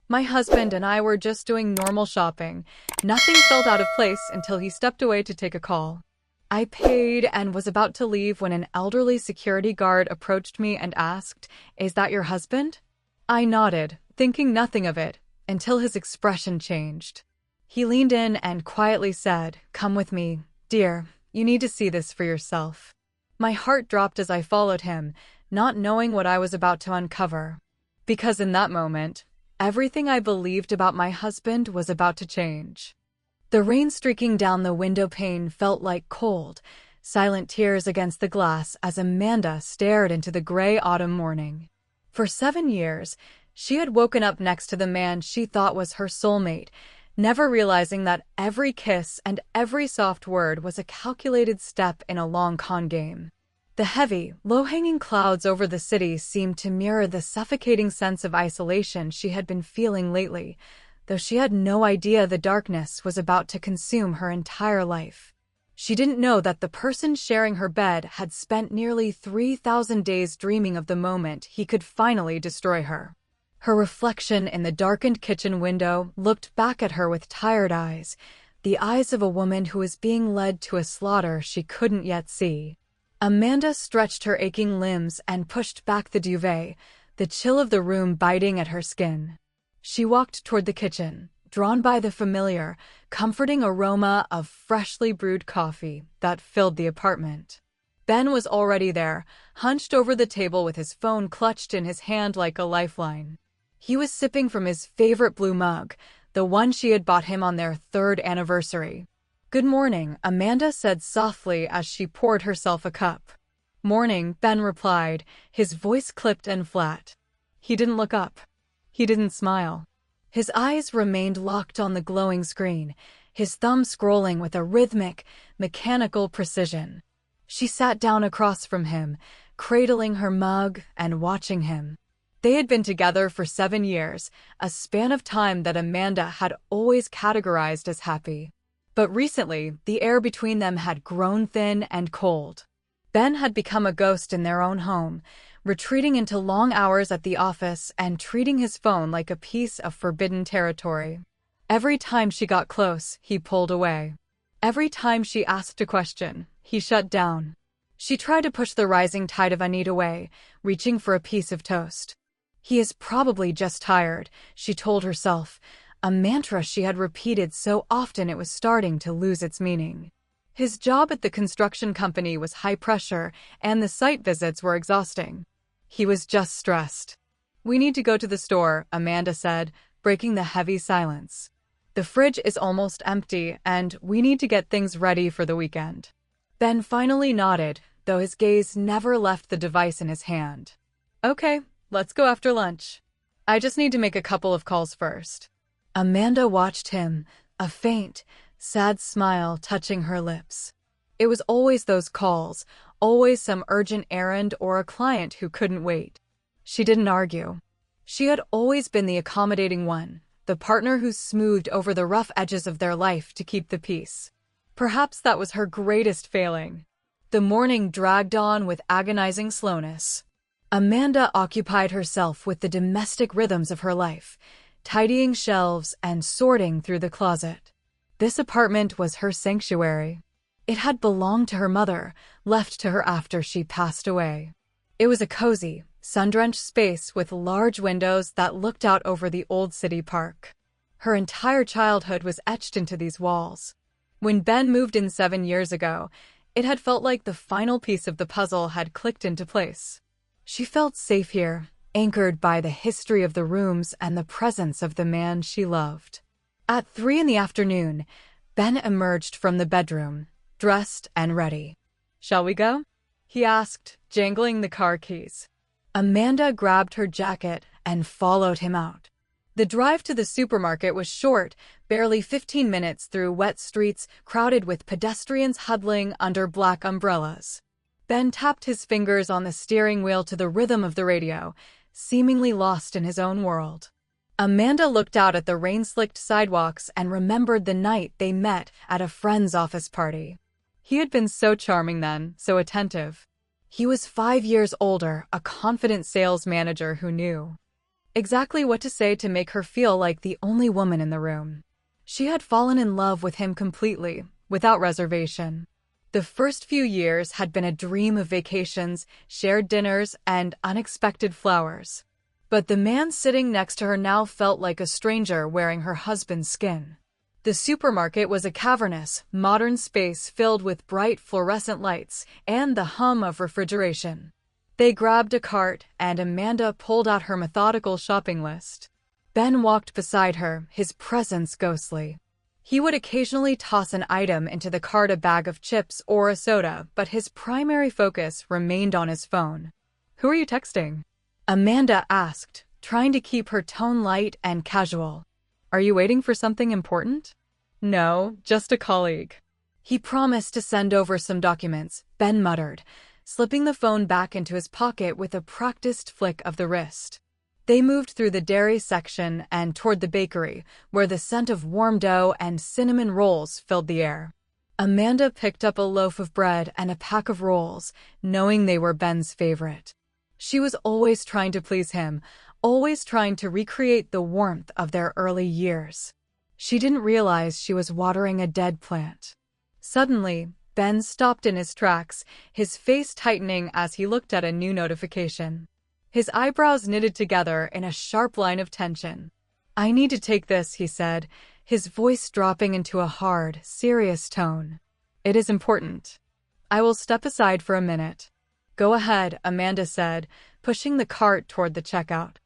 My husband and I were just doing normal shopping. Nothing felt out of place until he stepped away to take a call. I paid and was about to leave when an elderly security guard approached me and asked, "Is that your husband?" I nodded, thinking nothing of it, until his expression changed. He leaned in and quietly said, "Come with me, dear. You need to see this for yourself." My heart dropped as I followed him, not knowing what I was about to uncover. Because in that moment, everything I believed about my husband was about to change. The rain streaking down the window pane felt like cold, silent tears against the glass as Amanda stared into the gray autumn morning. For 7 years, she had woken up next to the man she thought was her soulmate, never realizing that every kiss and every soft word was a calculated step in a long con game. The heavy, low-hanging clouds over the city seemed to mirror the suffocating sense of isolation she had been feeling lately, though she had no idea the darkness was about to consume her entire life. She didn't know that the person sharing her bed had spent nearly 3,000 days dreaming of the moment he could finally destroy her. Her reflection in the darkened kitchen window looked back at her with tired eyes, the eyes of a woman who was being led to a slaughter she couldn't yet see. Amanda stretched her aching limbs and pushed back the duvet, the chill of the room biting at her skin. She walked toward the kitchen, drawn by the familiar, comforting aroma of freshly brewed coffee that filled the apartment. Ben was already there, hunched over the table with his phone clutched in his hand like a lifeline. He was sipping from his favorite blue mug, the one she had bought him on their 3rd anniversary. "Good morning," Amanda said softly as she poured herself a cup. "Morning," Ben replied, his voice clipped and flat. He didn't look up. He didn't smile. His eyes remained locked on the glowing screen, his thumb scrolling with a rhythmic, mechanical precision. She sat down across from him, cradling her mug and watching him. They had been together for 7 years, a span of time that Amanda had always categorized as happy. But recently, the air between them had grown thin and cold. Ben had become a ghost in their own home, retreating into long hours at the office and treating his phone like a piece of forbidden territory. Every time she got close, he pulled away. Every time she asked a question, he shut down. She tried to push the rising tide of unease away, reaching for a piece of toast. "He is probably just tired," she told herself, a mantra she had repeated so often it was starting to lose its meaning. His job at the construction company was high pressure, and the site visits were exhausting. He was just stressed. "We need to go to the store," Amanda said, breaking the heavy silence. "The fridge is almost empty, and we need to get things ready for the weekend." Ben finally nodded, though his gaze never left the device in his hand. "Okay, let's go after lunch. I just need to make a couple of calls first." Amanda watched him, a faint, sad smile touching her lips. It was always those calls, always some urgent errand or a client who couldn't wait. She didn't argue. She had always been the accommodating one, the partner who smoothed over the rough edges of their life to keep the peace. Perhaps that was her greatest failing. The morning dragged on with agonizing slowness. Amanda occupied herself with the domestic rhythms of her life, tidying shelves and sorting through the closet. This apartment was her sanctuary. It had belonged to her mother, left to her after she passed away. It was a cozy, sun-drenched space with large windows that looked out over the old city park. Her entire childhood was etched into these walls. When Ben moved in 7 years ago, it had felt like the final piece of the puzzle had clicked into place. She felt safe here, anchored by the history of the rooms and the presence of the man she loved. At 3 in the afternoon, Ben emerged from the bedroom, dressed and ready. "Shall we go?" he asked, jangling the car keys. Amanda grabbed her jacket and followed him out. The drive to the supermarket was short, barely 15 minutes through wet streets crowded with pedestrians huddling under black umbrellas. Ben tapped his fingers on the steering wheel to the rhythm of the radio, seemingly lost in his own world. Amanda looked out at the rain-slicked sidewalks and remembered the night they met at a friend's office party. He had been so charming then, so attentive. He was 5 years older, a confident sales manager who knew. Exactly what to say to make her feel like the only woman in the room. She had fallen in love with him completely, without reservation. The first few years had been a dream of vacations, shared dinners, and unexpected flowers. But the man sitting next to her now felt like a stranger wearing her husband's skin. The supermarket was a cavernous, modern space filled with bright fluorescent lights and the hum of refrigeration. They grabbed a cart, and Amanda pulled out her methodical shopping list. Ben walked beside her, his presence ghostly. He would occasionally toss an item into the cart, a bag of chips or a soda, but his primary focus remained on his phone. "Who are you texting?" Amanda asked, trying to keep her tone light and casual. "Are you waiting for something important?" "No, just a colleague." "He promised to send over some documents," Ben muttered, slipping the phone back into his pocket with a practiced flick of the wrist. They moved through the dairy section and toward the bakery, where the scent of warm dough and cinnamon rolls filled the air. Amanda picked up a loaf of bread and a pack of rolls, knowing they were Ben's favorite. She was always trying to please him, always trying to recreate the warmth of their early years. She didn't realize she was watering a dead plant. Suddenly, Ben stopped in his tracks, his face tightening as he looked at a new notification. His eyebrows knitted together in a sharp line of tension. "I need to take this," he said, his voice dropping into a hard, serious tone. "It is important. I will step aside for a minute." "Go ahead," Amanda said, pushing the cart toward the checkout.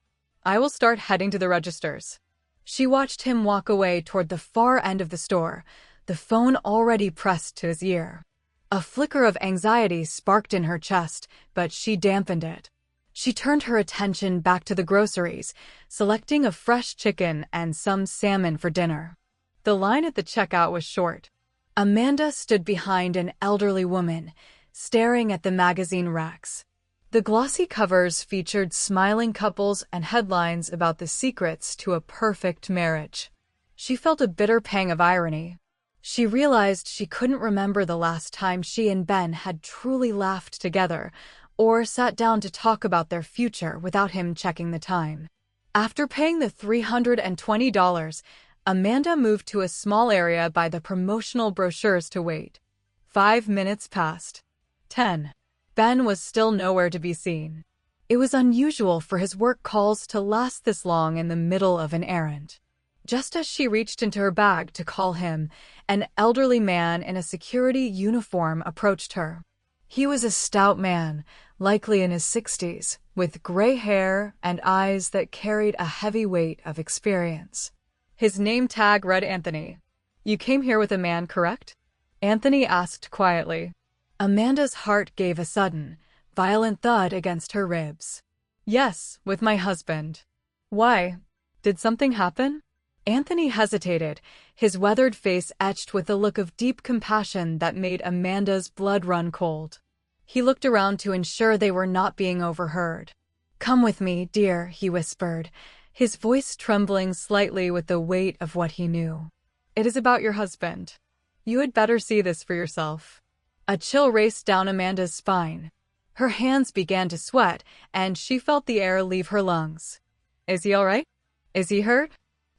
"I will start heading to the registers." She watched him walk away toward the far end of the store, the phone already pressed to his ear. A flicker of anxiety sparked in her chest, but she dampened it. She turned her attention back to the groceries, selecting a fresh chicken and some salmon for dinner. The line at the checkout was short. Amanda stood behind an elderly woman, staring at the magazine racks. The glossy covers featured smiling couples and headlines about the secrets to a perfect marriage. She felt a bitter pang of irony. She realized she couldn't remember the last time she and Ben had truly laughed together, or sat down to talk about their future without him checking the time. After paying the $320, Amanda moved to a small area by the promotional brochures to wait. 5 minutes passed. 10. Ben was still nowhere to be seen. It was unusual for his work calls to last this long in the middle of an errand. Just as she reached into her bag to call him, an elderly man in a security uniform approached her. He was a stout man, likely in his 60s, with gray hair and eyes that carried a heavy weight of experience. His name tag read Anthony. "You came here with a man, correct?" Anthony asked quietly. Amanda's heart gave a sudden, violent thud against her ribs. "Yes, with my husband." "Why? Did something happen?" Anthony hesitated, his weathered face etched with a look of deep compassion that made Amanda's blood run cold. He looked around to ensure they were not being overheard. "Come with me, dear," he whispered, his voice trembling slightly with the weight of what he knew. "It is about your husband. You had better see this for yourself." A chill raced down Amanda's spine. Her hands began to sweat, and she felt the air leave her lungs. "Is he all right? Is he hurt?"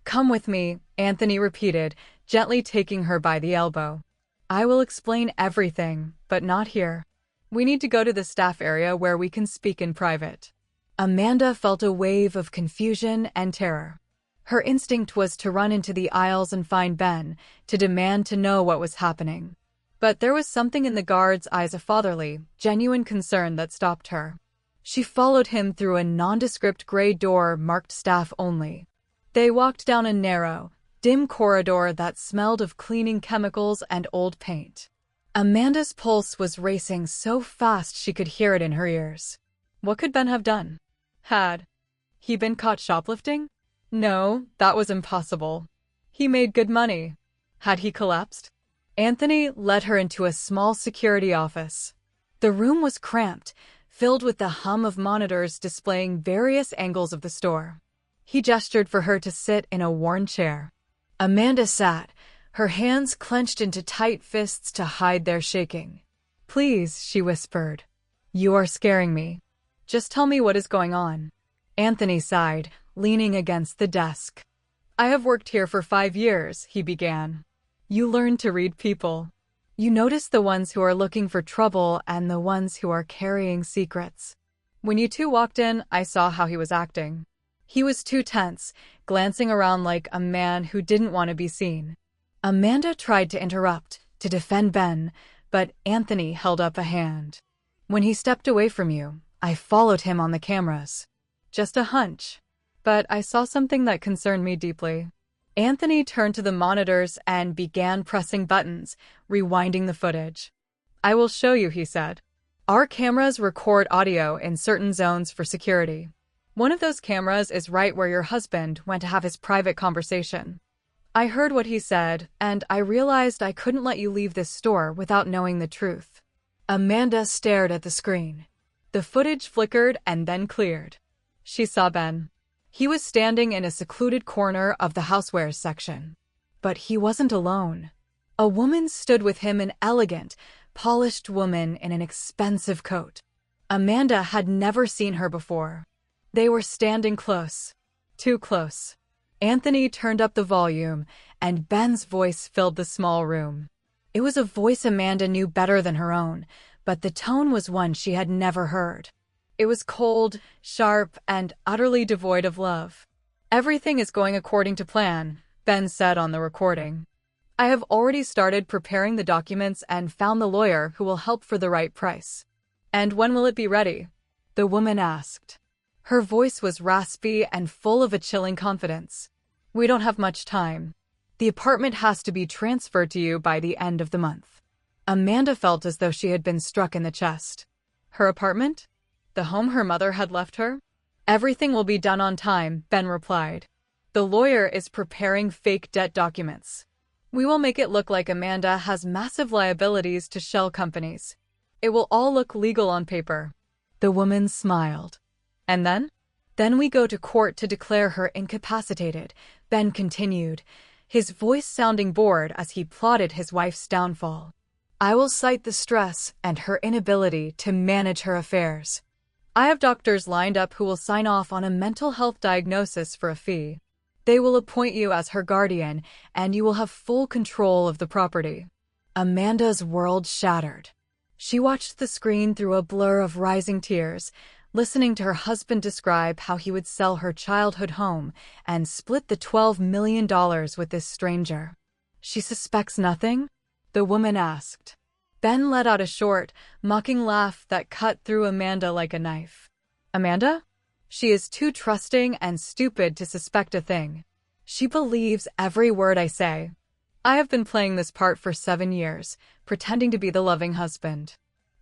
"Come with me," Anthony repeated, gently taking her by the elbow. "I will explain everything, but not here. We need to go to the staff area where we can speak in private." Amanda felt a wave of confusion and terror. Her instinct was to run into the aisles and find Ben, to demand to know what was happening. But there was something in the guard's eyes, a fatherly, genuine concern that stopped her. She followed him through a nondescript gray door marked staff only. They walked down a narrow, dim corridor that smelled of cleaning chemicals and old paint. Amanda's pulse was racing so fast she could hear it in her ears. What could Ben have done? Had he been caught shoplifting? No, that was impossible. He made good money. Had he collapsed? Anthony led her into a small security office. The room was cramped, filled with the hum of monitors displaying various angles of the store. He gestured for her to sit in a worn chair. Amanda sat, her hands clenched into tight fists to hide their shaking. "Please," she whispered. "You are scaring me. Just tell me what is going on." Anthony sighed, leaning against the desk. "I have worked here for 5 years," he began. "You learn to read people. You notice the ones who are looking for trouble and the ones who are carrying secrets. When you two walked in, I saw how he was acting. He was too tense, glancing around like a man who didn't want to be seen." Amanda tried to interrupt, to defend Ben, but Anthony held up a hand. "When he stepped away from you, I followed him on the cameras. Just a hunch. But I saw something that concerned me deeply." Anthony turned to the monitors and began pressing buttons, rewinding the footage. "I will show you," he said. "Our cameras record audio in certain zones for security. One of those cameras is right where your husband went to have his private conversation. I heard what he said, and I realized I couldn't let you leave this store without knowing the truth." Amanda stared at the screen. The footage flickered and then cleared. She saw Ben. He was standing in a secluded corner of the housewares section. But he wasn't alone. A woman stood with him, an elegant, polished woman in an expensive coat. Amanda had never seen her before. They were standing close. Too close. Anthony turned up the volume, and Ben's voice filled the small room. It was a voice Amanda knew better than her own, but the tone was one she had never heard. It was cold, sharp, and utterly devoid of love. "Everything is going according to plan," Ben said on the recording. "I have already started preparing the documents and found the lawyer who will help for the right price." "And when will it be ready?" the woman asked. Her voice was raspy and full of a chilling confidence. "We don't have much time. The apartment has to be transferred to you by the end of the month." Amanda felt as though she had been struck in the chest. Her apartment? The home her mother had left her? "Everything will be done on time," Ben replied. "The lawyer is preparing fake debt documents. We will make it look like Amanda has massive liabilities to shell companies. It will all look legal on paper." The woman smiled. "And then?" "Then we go to court to declare her incapacitated," Ben continued, his voice sounding bored as he plotted his wife's downfall. "I will cite the stress and her inability to manage her affairs. I have doctors lined up who will sign off on a mental health diagnosis for a fee. They will appoint you as her guardian, and you will have full control of the property." Amanda's world shattered. She watched the screen through a blur of rising tears, listening to her husband describe how he would sell her childhood home and split the $12 million with this stranger. "She suspects nothing?" the woman asked. Ben let out a short, mocking laugh that cut through Amanda like a knife. "Amanda? She is too trusting and stupid to suspect a thing. She believes every word I say. I have been playing this part for 7 years, pretending to be the loving husband.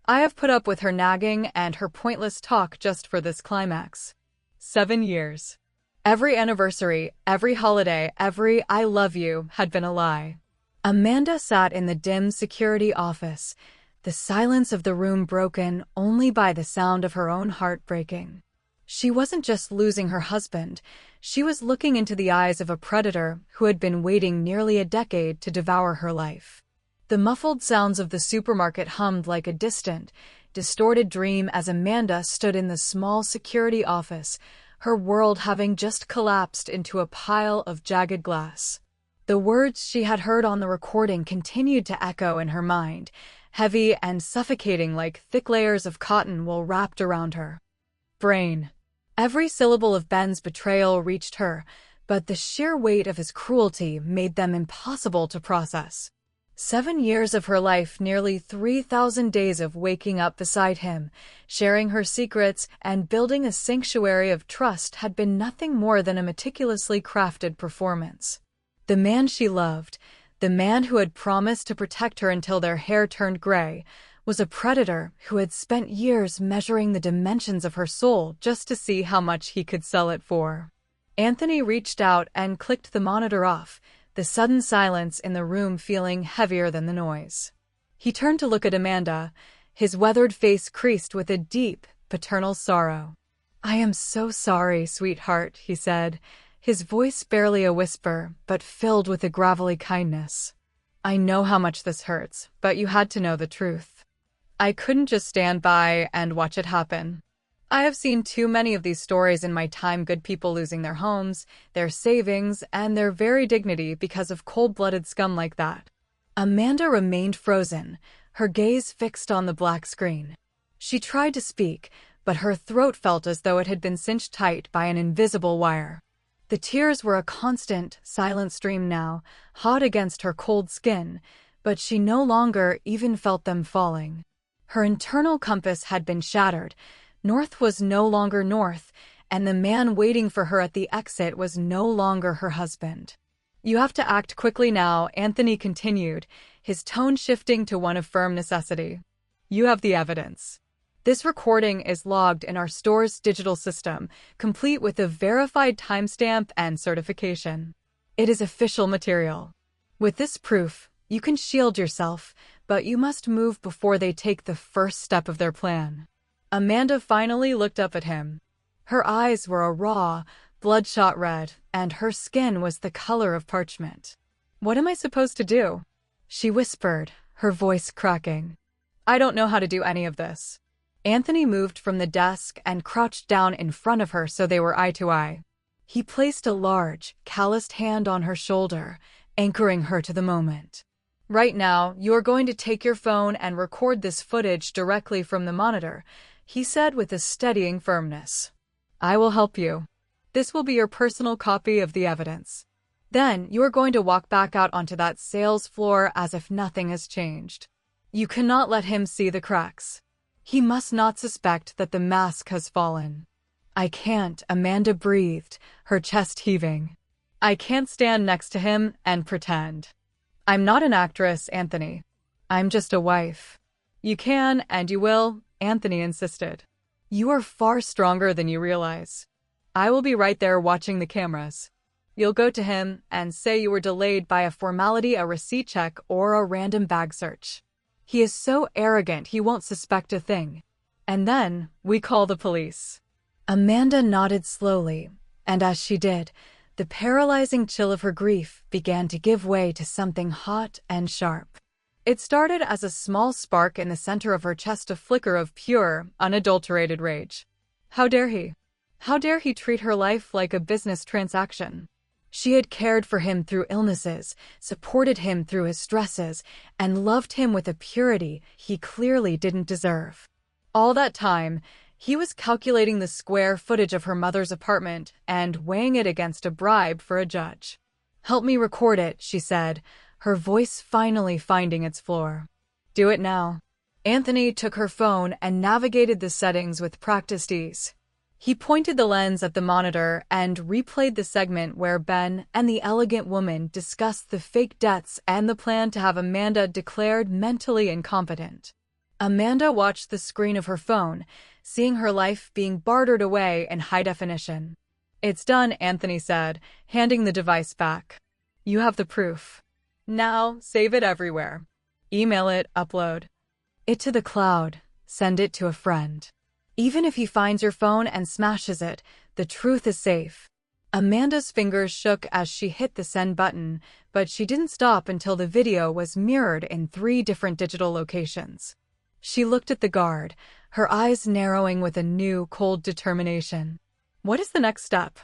I have put up with her nagging and her pointless talk just for this climax. 7 years. Every anniversary, every holiday, every 'I love you' had been a lie." Amanda sat in the dim security office, the silence of the room broken only by the sound of her own heart breaking. She wasn't just losing her husband, she was looking into the eyes of a predator who had been waiting nearly a decade to devour her life. The muffled sounds of the supermarket hummed like a distant, distorted dream as Amanda stood in the small security office, her world having just collapsed into a pile of jagged glass. The words she had heard on the recording continued to echo in her mind, heavy and suffocating like thick layers of cotton wool wrapped around her brain. Every syllable of Ben's betrayal reached her, but the sheer weight of his cruelty made them impossible to process. 7 years of her life, nearly 3,000 days of waking up beside him, sharing her secrets, and building a sanctuary of trust had been nothing more than a meticulously crafted performance. The man she loved, the man who had promised to protect her until their hair turned gray, was a predator who had spent years measuring the dimensions of her soul just to see how much he could sell it for. Anthony reached out and clicked the monitor off, the sudden silence in the room feeling heavier than the noise. He turned to look at Amanda, his weathered face creased with a deep, paternal sorrow. "I am so sorry, sweetheart," he said, his voice barely a whisper, but filled with a gravelly kindness. "I know how much this hurts, but you had to know the truth. I couldn't just stand by and watch it happen. I have seen too many of these stories in my time, good people losing their homes, their savings, and their very dignity because of cold-blooded scum like that. Amanda remained frozen, her gaze fixed on the black screen. She tried to speak, but her throat felt as though it had been cinched tight by an invisible wire. The tears were a constant, silent stream now, hot against her cold skin, but she no longer even felt them falling. Her internal compass had been shattered. North was no longer north, and the man waiting for her at the exit was no longer her husband. "You have to act quickly now," Anthony continued, his tone shifting to one of firm necessity. "You have the evidence. This recording is logged in our store's digital system, complete with a verified timestamp and certification. It is official material. With this proof, you can shield yourself, but you must move before they take the first step of their plan." Amanda finally looked up at him. Her eyes were a raw, bloodshot red, and her skin was the color of parchment. "What am I supposed to do?" she whispered, her voice cracking. "I don't know how to do any of this." Anthony moved from the desk and crouched down in front of her so they were eye to eye. He placed a large, calloused hand on her shoulder, anchoring her to the moment. "Right now, you are going to take your phone and record this footage directly from the monitor," he said with a steadying firmness. "I will help you. This will be your personal copy of the evidence. Then you are going to walk back out onto that sales floor as if nothing has changed. You cannot let him see the cracks. He must not suspect that the mask has fallen." "I can't," Amanda breathed, her chest heaving. "I can't stand next to him and pretend. I'm not an actress, Anthony. I'm just a wife." "You can and you will," Anthony insisted. "You are far stronger than you realize. I will be right there watching the cameras. You'll go to him and say you were delayed by a formality, a receipt check, or a random bag search. He is so arrogant he won't suspect a thing. And then we call the police." Amanda nodded slowly, and as she did, the paralyzing chill of her grief began to give way to something hot and sharp. It started as a small spark in the center of her chest, a flicker of pure, unadulterated rage. How dare he? How dare he treat her life like a business transaction? She had cared for him through illnesses, supported him through his stresses, and loved him with a purity he clearly didn't deserve. All that time, he was calculating the square footage of her mother's apartment and weighing it against a bribe for a judge. "Help me record it," she said, her voice finally finding its floor. "Do it now." Anthony took her phone and navigated the settings with practiced ease. He pointed the lens at the monitor and replayed the segment where Ben and the elegant woman discussed the fake debts and the plan to have Amanda declared mentally incompetent. Amanda watched the screen of her phone, seeing her life being bartered away in high definition. "It's done," Anthony said, handing the device back. "You have the proof. Now, save it everywhere. Email it, upload it to the cloud, send it to a friend. Even if he finds your phone and smashes it, the truth is safe." Amanda's fingers shook as she hit the send button, but she didn't stop until the video was mirrored in 3 different digital locations. She looked at the guard, her eyes narrowing with a new, cold determination. "What is the next step?"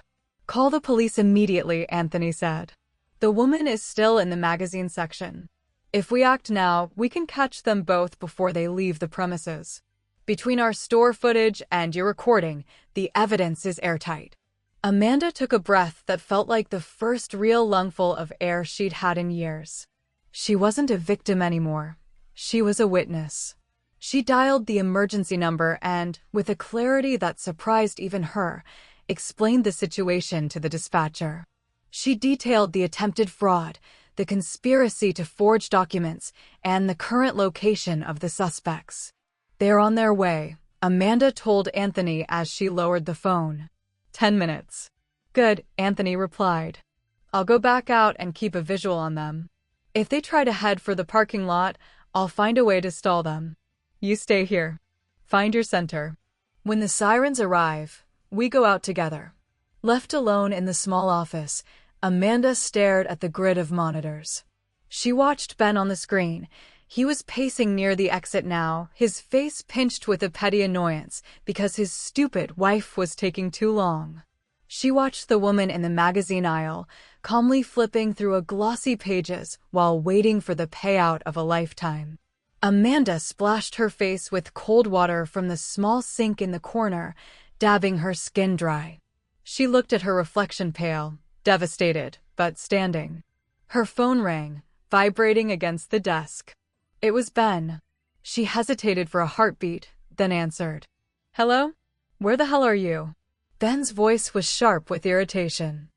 "Call the police immediately," Anthony said. "The woman is still in the magazine section. If we act now, we can catch them both before they leave the premises. Between our store footage and your recording, the evidence is airtight." Amanda took a breath that felt like the first real lungful of air she'd had in years. She wasn't a victim anymore. She was a witness. She dialed the emergency number and, with a clarity that surprised even her, explained the situation to the dispatcher. She detailed the attempted fraud, the conspiracy to forge documents, and the current location of the suspects. "They're on their way," Amanda told Anthony as she lowered the phone. 10 minutes. "Good," Anthony replied. "I'll go back out and keep a visual on them. If they try to head for the parking lot, I'll find a way to stall them. You stay here. Find your center. When the sirens arrive, we go out together." Left alone in the small office, Amanda stared at the grid of monitors. She watched Ben on the screen, He was pacing near the exit now, his face pinched with a petty annoyance because his stupid wife was taking too long. She watched the woman in the magazine aisle, calmly flipping through a glossy pages while waiting for the payout of a lifetime. Amanda splashed her face with cold water from the small sink in the corner, dabbing her skin dry. She looked at her reflection pale, devastated, but standing. Her phone rang, vibrating against the desk. It was Ben. She hesitated for a heartbeat, then answered. Hello? Where the hell are you? Ben's voice was sharp with irritation.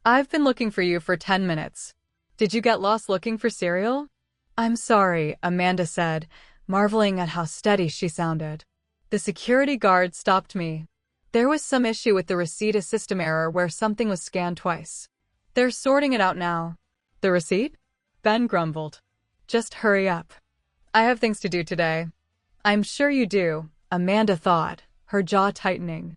I've been looking for you for 10 minutes. Did you get lost looking for cereal? I'm sorry, Amanda said, marveling at how steady she sounded. The security guard stopped me. There was some issue with the receipt, a system error where something was scanned twice. They're sorting it out now. The receipt? Ben grumbled. Just hurry up. I have things to do today. I'm sure you do, Amanda thought, her jaw tightening.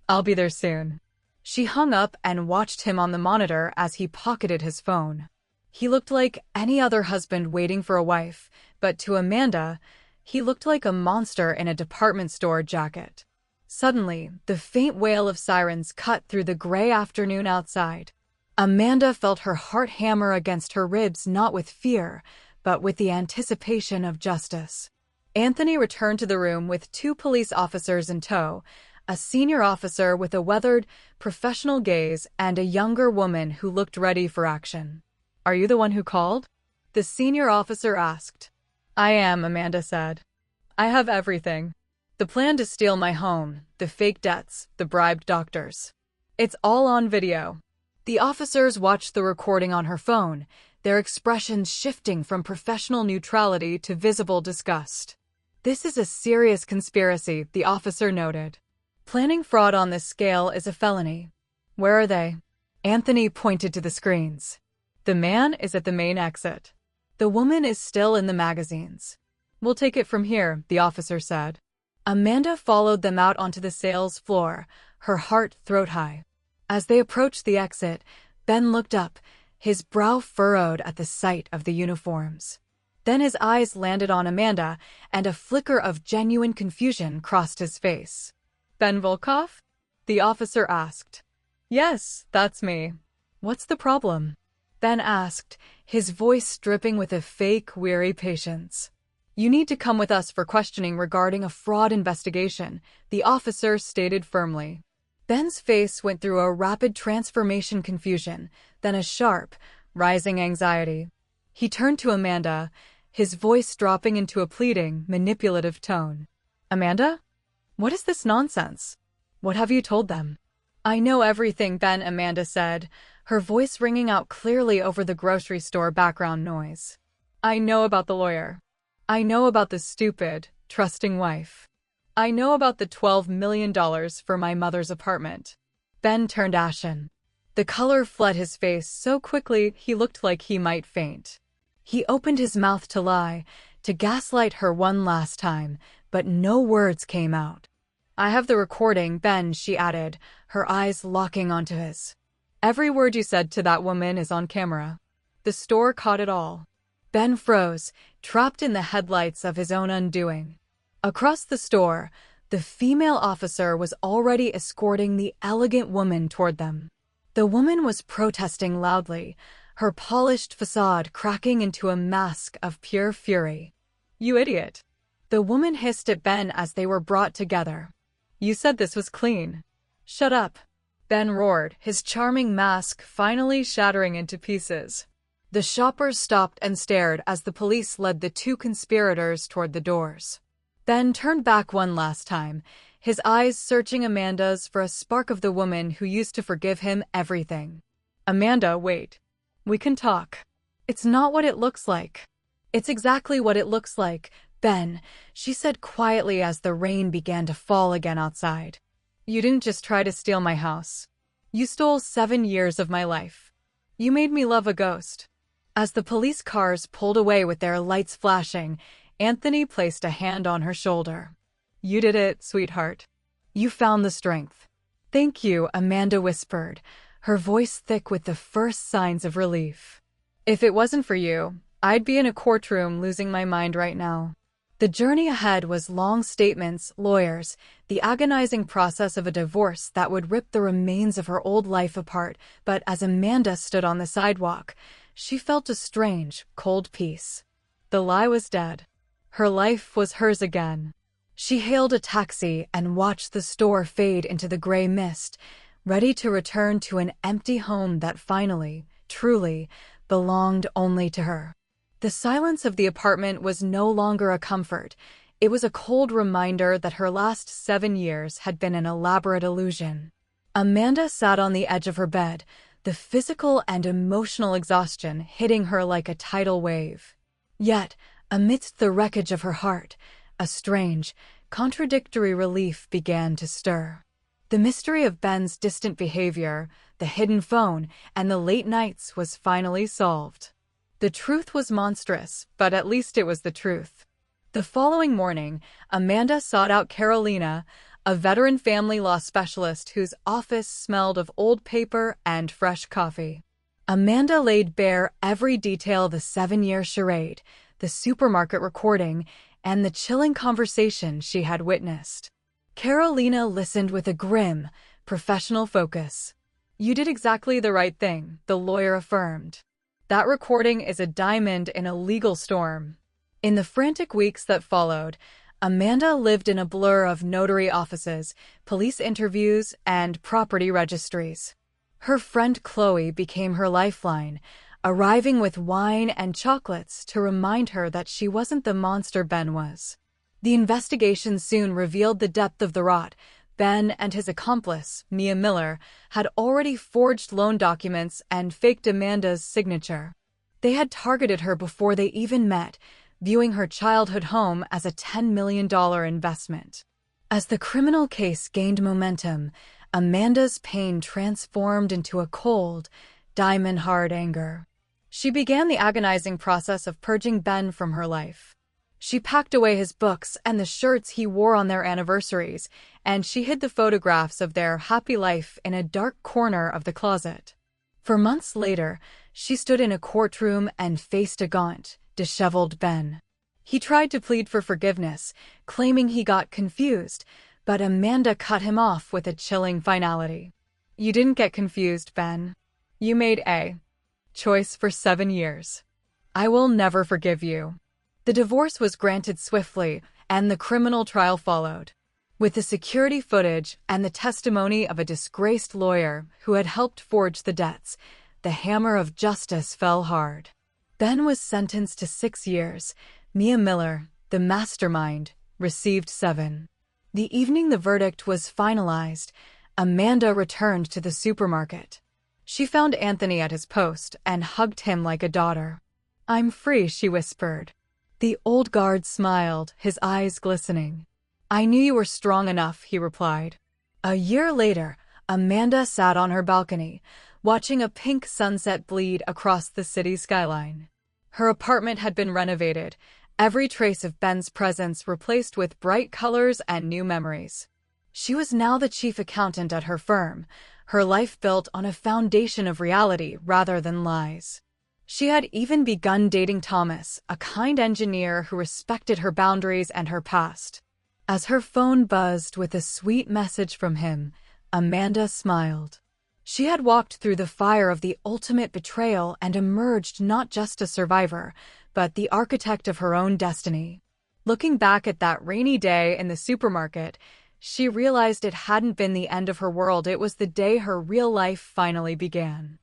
I'll be there soon. She hung up and watched him on the monitor as he pocketed his phone. He looked like any other husband waiting for a wife, but to Amanda, he looked like a monster in a department store jacket. Suddenly, the faint wail of sirens cut through the gray afternoon outside. Amanda felt her heart hammer against her ribs, not with fear, but with the anticipation of justice. Anthony returned to the room with 2 police officers in tow, a senior officer with a weathered, professional gaze and a younger woman who looked ready for action. Are you the one who called? The senior officer asked. I am, Amanda said. I have everything. The plan to steal my home, the fake debts, the bribed doctors. It's all on video. The officers watched the recording on her phone, their expressions shifting from professional neutrality to visible disgust. This is a serious conspiracy, the officer noted. Planning fraud on this scale is a felony. Where are they? Anthony pointed to the screens. The man is at the main exit. The woman is still in the magazines. We'll take it from here, the officer said. Amanda followed them out onto the sales floor, her heart throat-high. As they approached the exit, Ben looked up, his brow furrowed at the sight of the uniforms. Then his eyes landed on Amanda, and a flicker of genuine confusion crossed his face. Ben Volkov? The officer asked. Yes, that's me. What's the problem? Ben asked, his voice dripping with a fake, weary patience. You need to come with us for questioning regarding a fraud investigation, the officer stated firmly. Ben's face went through a rapid transformation, confusion, then a sharp, rising anxiety. He turned to Amanda, his voice dropping into a pleading, manipulative tone. Amanda? What is this nonsense? What have you told them? I know everything, Ben, Amanda said, her voice ringing out clearly over the grocery store background noise. I know about the lawyer. I know about the stupid, trusting wife. I know about the $12 million for my mother's apartment. Ben turned ashen. The color fled his face so quickly he looked like he might faint. He opened his mouth to lie, to gaslight her one last time, but no words came out. I have the recording, Ben, she added, her eyes locking onto his. Every word you said to that woman is on camera. The store caught it all. Ben froze, trapped in the headlights of his own undoing. Across the store, the female officer was already escorting the elegant woman toward them. The woman was protesting loudly, her polished facade cracking into a mask of pure fury. You idiot. The woman hissed at Ben as they were brought together. You said this was clean. Shut up. Ben roared, his charming mask finally shattering into pieces. The shoppers stopped and stared as the police led the 2 conspirators toward the doors. Ben turned back one last time, his eyes searching Amanda's for a spark of the woman who used to forgive him everything. Amanda, wait. We can talk. It's not what it looks like. It's exactly what it looks like, Ben, she said quietly as the rain began to fall again outside. You didn't just try to steal my house. You stole 7 years of my life. You made me love a ghost. As the police cars pulled away with their lights flashing, Anthony placed a hand on her shoulder. You did it, sweetheart. You found the strength. Thank you, Amanda whispered, her voice thick with the first signs of relief. If it wasn't for you, I'd be in a courtroom losing my mind right now. The journey ahead was long statements, lawyers, the agonizing process of a divorce that would rip the remains of her old life apart, but as Amanda stood on the sidewalk, she felt a strange, cold peace. The lie was dead. Her life was hers again. She hailed a taxi and watched the store fade into the gray mist, ready to return to an empty home that finally, truly, belonged only to her. The silence of the apartment was no longer a comfort. It was a cold reminder that her last 7 years had been an elaborate illusion. Amanda sat on the edge of her bed, the physical and emotional exhaustion hitting her like a tidal wave. Yet, amidst the wreckage of her heart, a strange, contradictory relief began to stir. The mystery of Ben's distant behavior, the hidden phone, and the late nights was finally solved. The truth was monstrous, but at least it was the truth. The following morning, Amanda sought out Carolina, a veteran family law specialist whose office smelled of old paper and fresh coffee. Amanda laid bare every detail of the 7-year charade, the supermarket recording, and the chilling conversation she had witnessed. Carolina listened with a grim, professional focus. "You did exactly the right thing," the lawyer affirmed. "That recording is a diamond in a legal storm." In the frantic weeks that followed, Amanda lived in a blur of notary offices, police interviews, and property registries. Her friend Chloe became her lifeline, arriving with wine and chocolates to remind her that she wasn't the monster Ben was. The investigation soon revealed the depth of the rot. Ben and his accomplice, Mia Miller, had already forged loan documents and faked Amanda's signature. They had targeted her before they even met, viewing her childhood home as a $10 million investment. As the criminal case gained momentum, Amanda's pain transformed into a cold, diamond-hard anger. She began the agonizing process of purging Ben from her life. She packed away his books and the shirts he wore on their anniversaries, and she hid the photographs of their happy life in a dark corner of the closet. For months later, she stood in a courtroom and faced a gaunt, disheveled Ben. He tried to plead for forgiveness, claiming he got confused, but Amanda cut him off with a chilling finality. "You didn't get confused, Ben. You made a choice for 7 years. I will never forgive you." The divorce was granted swiftly, and the criminal trial followed. With the security footage and the testimony of a disgraced lawyer who had helped forge the debts, the hammer of justice fell hard. Ben was sentenced to 6 years. Mia Miller, the mastermind, received 7. The evening the verdict was finalized, Amanda returned to the supermarket. She found Anthony at his post and hugged him like a daughter. "I'm free," she whispered. The old guard smiled, his eyes glistening. "I knew you were strong enough," he replied. A year later, Amanda sat on her balcony, watching a pink sunset bleed across the city skyline. Her apartment had been renovated, every trace of Ben's presence replaced with bright colors and new memories. She was now the chief accountant at her firm, her life built on a foundation of reality rather than lies. She had even begun dating Thomas, a kind engineer who respected her boundaries and her past. As her phone buzzed with a sweet message from him, Amanda smiled. She had walked through the fire of the ultimate betrayal and emerged not just a survivor, but the architect of her own destiny. Looking back at that rainy day in the supermarket, she realized it hadn't been the end of her world. It was the day her real life finally began.